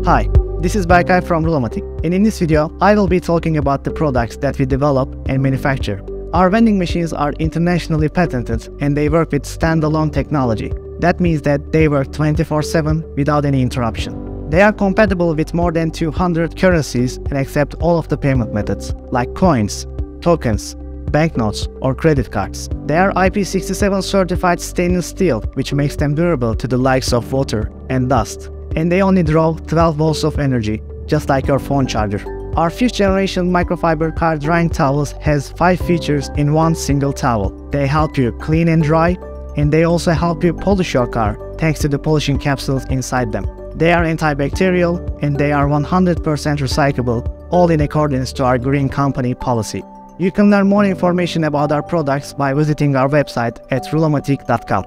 Hi, this is Berkay from Rulomatik, and in this video, I will be talking about the products that we develop and manufacture. Our vending machines are internationally patented and they work with standalone technology. That means that they work 24/7 without any interruption. They are compatible with more than 200 currencies and accept all of the payment methods, like coins, tokens, banknotes, or credit cards. They are IP67 certified stainless steel, which makes them durable to the likes of water and dust. And they only draw 12 volts of energy, just like your phone charger. Our 5th generation microfiber car drying towels has 5 features in one single towel. They help you clean and dry, and they also help you polish your car thanks to the polishing capsules inside them. They are antibacterial and they are 100% recyclable, all in accordance to our green company policy. You can learn more information about our products by visiting our website at rulomatik.com.